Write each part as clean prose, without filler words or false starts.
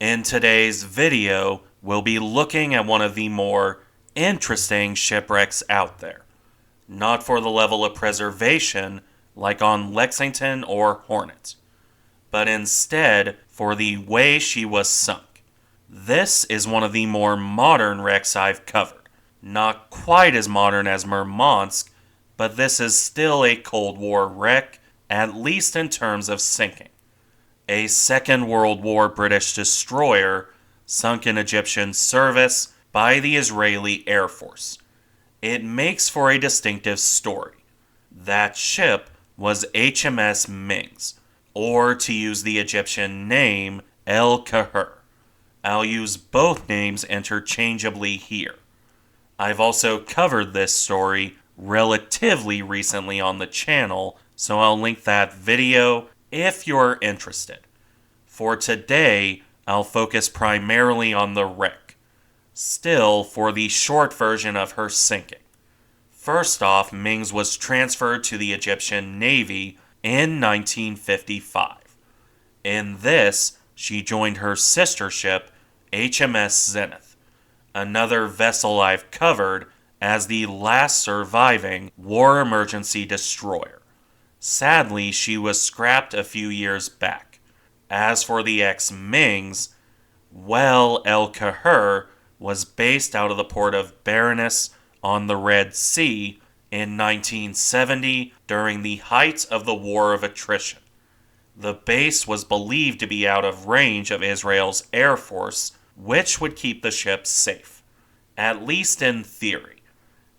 In today's video, we'll be looking at one of the more interesting shipwrecks out there. Not for the level of preservation like on Lexington or Hornet, but instead for the way she was sunk. This is one of the more modern wrecks I've covered. Not quite as modern as Murmansk, but this is still a Cold War wreck, at least in terms of sinking. A Second World War British destroyer sunk in Egyptian service by the Israeli Air Force. It makes for a distinctive story. That ship was HMS Myngs, or to use the Egyptian name, Qaher. I'll use both names interchangeably here. I've also covered this story relatively recently on the channel, so I'll link that video if you're interested. For today, I'll focus primarily on the wreck. Still, for the short version of her sinking. First off, Myngs was transferred to the Egyptian Navy in 1955. In this, she joined her sister ship, HMS Zenith, another vessel I've covered as the last surviving war emergency destroyer. Sadly, she was scrapped a few years back. As for the ex-Myngs, well, Qaher was based out of the port of Bareness on the Red Sea in 1970 during the height of the War of Attrition. The base was believed to be out of range of Israel's Air Force, which would keep the ship safe, at least in theory.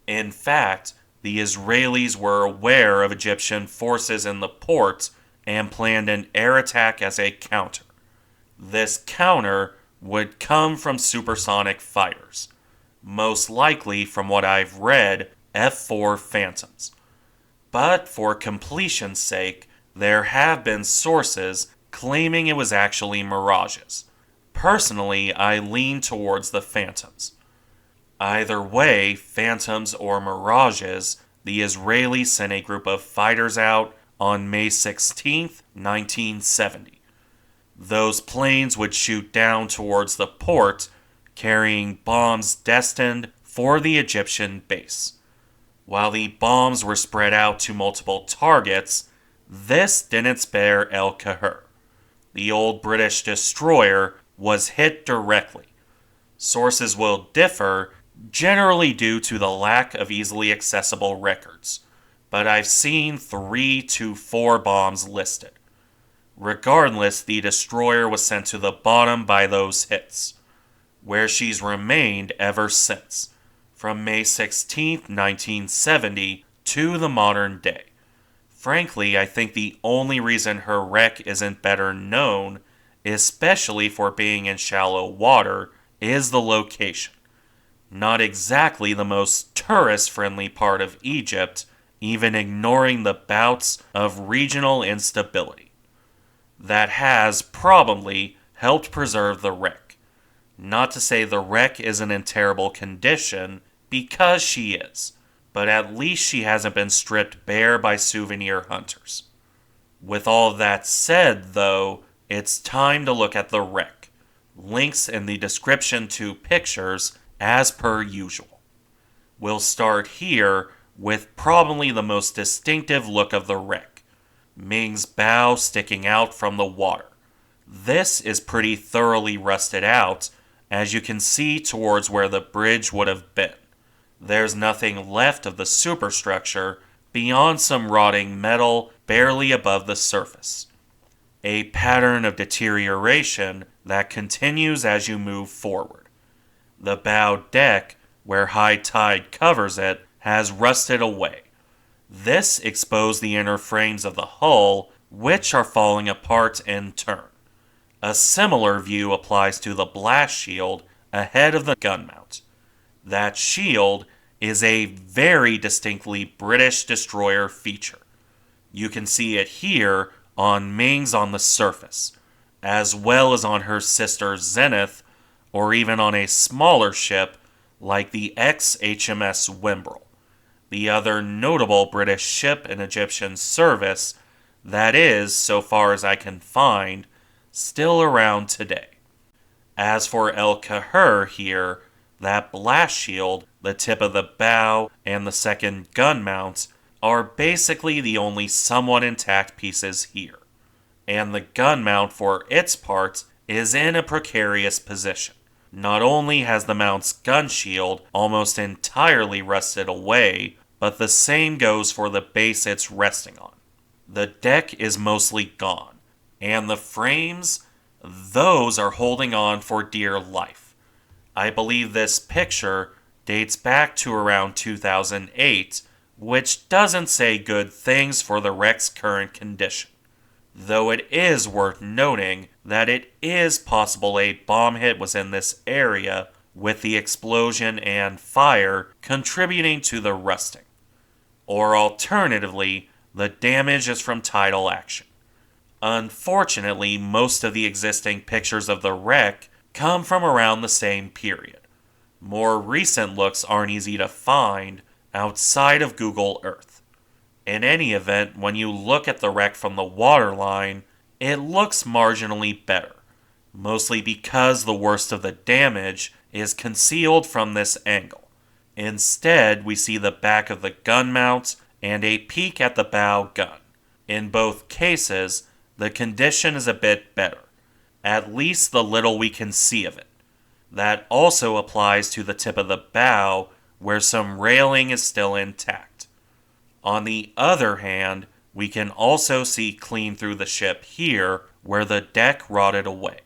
In fact, the Israelis were aware of Egyptian forces in the port and planned an air attack as a counter. This counter would come from supersonic fighters, most likely, from what I've read, F-4 Phantoms. But for completion's sake, there have been sources claiming it was actually mirages. Personally, I lean towards the Phantoms. Either way, Phantoms or mirages, the Israelis sent a group of fighters out on May 16, 1970. Those planes would shoot down towards the port, carrying bombs destined for the Egyptian base. While the bombs were spread out to multiple targets, this didn't spare Qaher. The old British destroyer was hit directly. Sources will differ, generally due to the lack of easily accessible records, but I've seen 3 to 4 bombs listed. Regardless, the destroyer was sent to the bottom by those hits, where she's remained ever since, from May 16, 1970 to the modern day. Frankly, I think the only reason her wreck isn't better known, especially for being in shallow water, is the location. Not exactly the most tourist-friendly part of Egypt, even ignoring the bouts of regional instability. That has probably helped preserve the wreck. Not to say the wreck isn't in terrible condition, because she is, but at least she hasn't been stripped bare by souvenir hunters. With all that said, though, it's time to look at the wreck. Links in the description to pictures as per usual. We'll start here with probably the most distinctive look of the wreck. Ming's bow sticking out from the water. This is pretty thoroughly rusted out, as you can see towards where the bridge would have been. There's nothing left of the superstructure beyond some rotting metal barely above the surface. A pattern of deterioration that continues as you move forward. The bow deck, where high tide covers it, has rusted away. This exposed the inner frames of the hull, which are falling apart in turn. A similar view applies to the blast shield ahead of the gun mount. That shield is a very distinctly British destroyer feature. You can see it here on Myngs on the surface, as well as on her sister Zenith, or even on a smaller ship like the ex-HMS Wimbrel, the other notable British ship in Egyptian service that is, so far as I can find, still around today. As for El Qaher here, that blast shield, the tip of the bow, and the second gun mounts are basically the only somewhat intact pieces here. And the gun mount for its part is in a precarious position. Not only has the mount's gun shield almost entirely rusted away, but the same goes for the base it's resting on. The deck is mostly gone, and the frames, those are holding on for dear life. I believe this picture dates back to around 2008, which doesn't say good things for the wreck's current condition. Though it is worth noting that it is possible a bomb hit was in this area, with the explosion and fire contributing to the rusting. Or alternatively, the damage is from tidal action. Unfortunately, most of the existing pictures of the wreck come from around the same period. More recent looks aren't easy to find outside of Google Earth. In any event, when you look at the wreck from the waterline, it looks marginally better, mostly because the worst of the damage is concealed from this angle. Instead, we see the back of the gun mount and a peek at the bow gun. In both cases, the condition is a bit better, at least the little we can see of it. That also applies to the tip of the bow, where some railing is still intact. On the other hand, we can also see clean through the ship here, where the deck rotted away.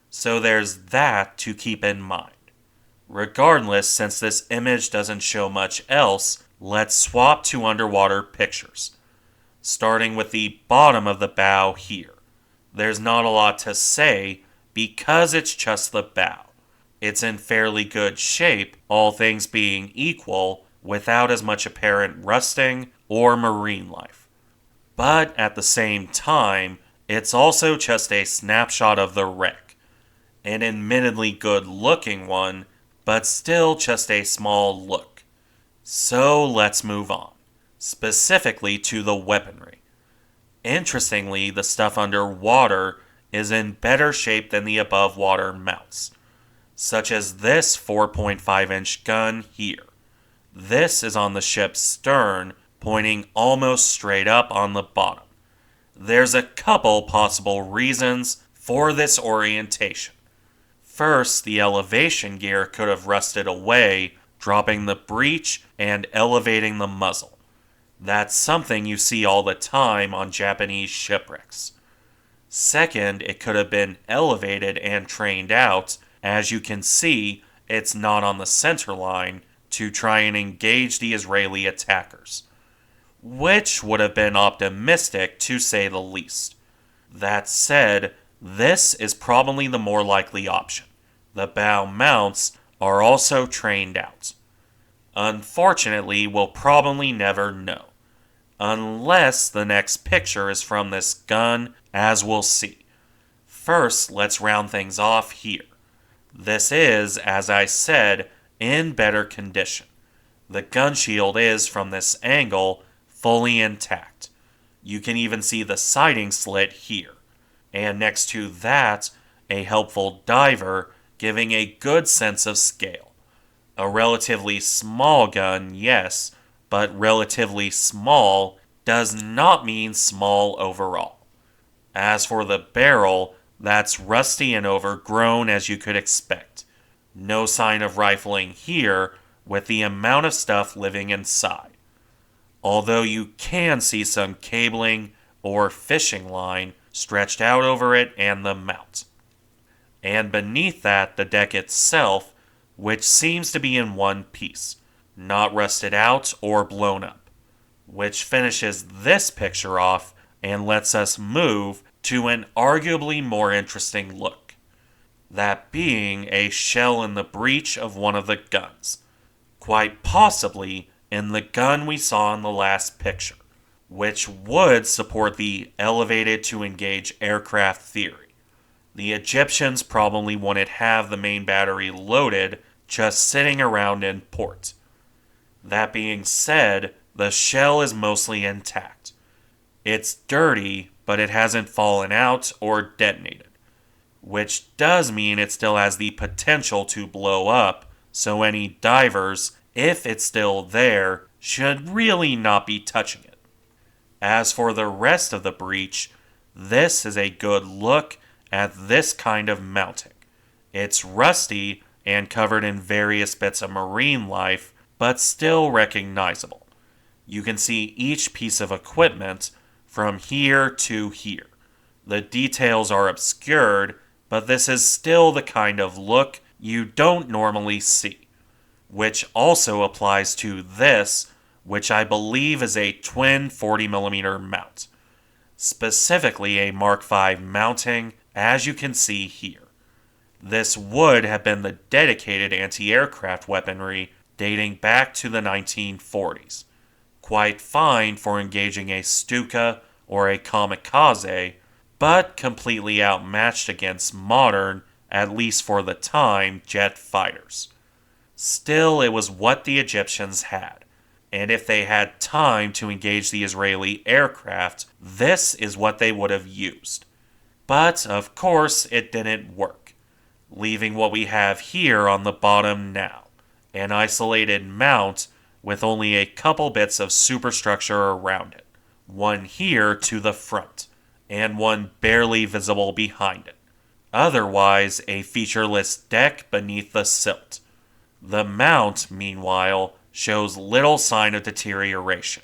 So there's that to keep in mind. Regardless, since this image doesn't show much else, let's swap to underwater pictures. Starting with the bottom of the bow here. There's not a lot to say because it's just the bow. It's in fairly good shape, all things being equal, without as much apparent rusting or marine life. But at the same time, it's also just a snapshot of the wreck. An admittedly good-looking one, but still just a small look. So let's move on, specifically to the weaponry. Interestingly, the stuff underwater is in better shape than the above water mounts, such as this 4.5-inch gun here. This is on the ship's stern, pointing almost straight up on the bottom. There's a couple possible reasons for this orientation. First, the elevation gear could have rusted away, dropping the breech and elevating the muzzle. That's something you see all the time on Japanese shipwrecks. Second, it could have been elevated and trained out. As you can see, it's not on the center line to try and engage the Israeli attackers, which would have been optimistic to say the least. That said, this is probably the more likely option. The bow mounts are also trained out. Unfortunately, we'll probably never know, unless the next picture is from this gun, as we'll see. First, let's round things off here. This is, as I said, in better condition. The gun shield is, from this angle, fully intact. You can even see the sighting slit here. And next to that, a helpful diver giving a good sense of scale. A relatively small gun, yes, but relatively small does not mean small overall. As for the barrel, that's rusty and overgrown as you could expect. No sign of rifling here, with the amount of stuff living inside. Although you can see some cabling or fishing line stretched out over it and the mount. And beneath that, the deck itself, which seems to be in one piece, not rusted out or blown up, which finishes this picture off and lets us move to an arguably more interesting look. That being a shell in the breech of one of the guns, quite possibly in the gun we saw in the last picture, which would support the elevated to engage aircraft theory. The Egyptians probably wouldn't have the main battery loaded, just sitting around in port. That being said, the shell is mostly intact. It's dirty, but it hasn't fallen out or detonated, which does mean it still has the potential to blow up, so any divers, if it's still there, should really not be touching it. As for the rest of the breach, this is a good look at this kind of mounting. It's rusty and covered in various bits of marine life, but still recognizable. You can see each piece of equipment from here to here. The details are obscured, but this is still the kind of look you don't normally see, which also applies to this, which I believe is a twin 40mm mount, specifically a Mark V mounting, as you can see here. This would have been the dedicated anti-aircraft weaponry dating back to the 1940s, quite fine for engaging a Stuka or a kamikaze, but completely outmatched against modern, at least for the time, jet fighters. Still, it was what the Egyptians had, and if they had time to engage the Israeli aircraft, this is what they would have used. But, of course, it didn't work, leaving what we have here on the bottom now, an isolated mount with only a couple bits of superstructure around it, one here to the front, and one barely visible behind it. Otherwise, a featureless deck beneath the silt. The mount, meanwhile, shows little sign of deterioration.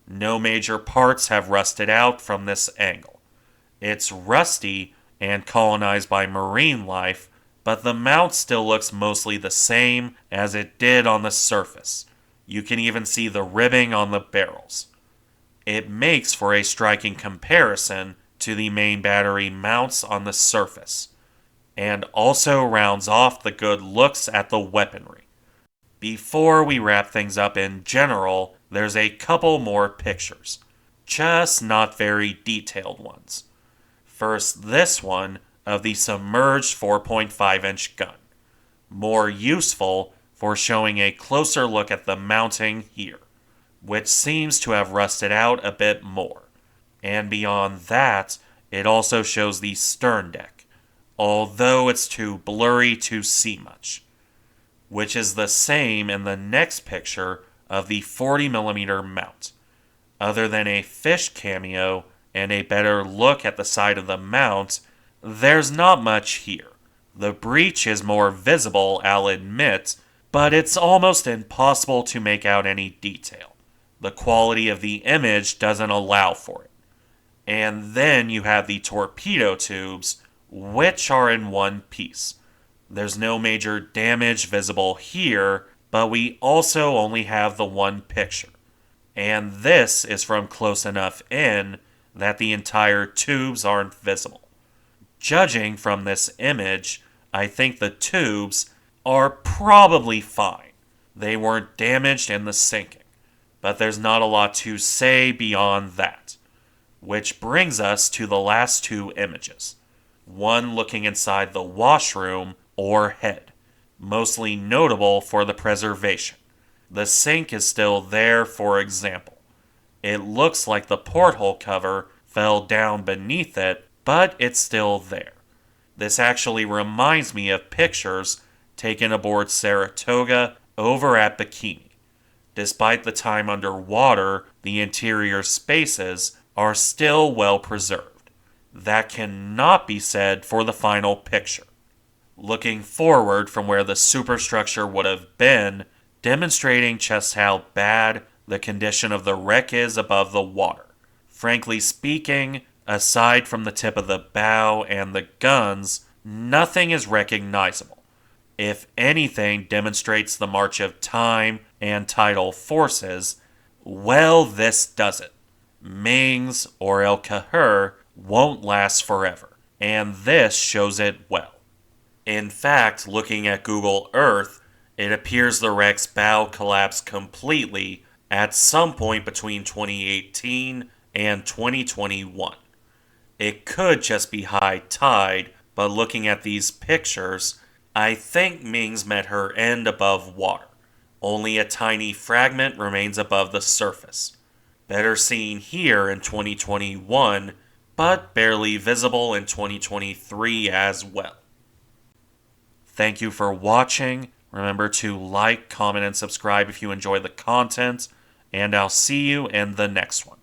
No major parts have rusted out from this angle. It's rusty and colonized by marine life, but the mount still looks mostly the same as it did on the surface. You can even see the ribbing on the barrels. It makes for a striking comparison to the main battery mounts on the surface, and also rounds off the good looks at the weaponry. Before we wrap things up in general, there's a couple more pictures, just not very detailed ones. First, this one of the submerged 4.5-inch gun, more useful for showing a closer look at the mounting here, which seems to have rusted out a bit more. And beyond that, it also shows the stern deck, although it's too blurry to see much, which is the same in the next picture of the 40mm mount. Other than a fish cameo and a better look at the side of the mount, there's not much here. The breach is more visible, I'll admit, but it's almost impossible to make out any detail. The quality of the image doesn't allow for it. And then you have the torpedo tubes, which are in one piece. There's no major damage visible here, but we also only have the one picture. And this is from close enough in that the entire tubes aren't visible. Judging from this image, I think the tubes are probably fine. They weren't damaged in the sinking, but there's not a lot to say beyond that. Which brings us to the last two images. One looking inside the washroom or head, mostly notable for the preservation. The sink is still there, for example. It looks like the porthole cover fell down beneath it, but it's still there. This actually reminds me of pictures taken aboard Saratoga over at Bikini. Despite the time underwater, the interior spaces are still well preserved. That cannot be said for the final picture. Looking forward from where the superstructure would have been, demonstrating just how bad the condition of the wreck is above the water. Frankly speaking, aside from the tip of the bow and the guns, nothing is recognizable. If anything demonstrates the march of time and tidal forces, well, this does it. Myngs, or El Qaher, won't last forever, and this shows it well. In fact, looking at Google Earth, it appears the wreck's bow collapsed completely at some point between 2018 and 2021. It could just be high tide, but looking at these pictures, I think Myngs met her end above water. Only a tiny fragment remains above the surface. Better seen here in 2021, but barely visible in 2023 as well. Thank you for watching. Remember to like, comment, and subscribe if you enjoy the content, and I'll see you in the next one.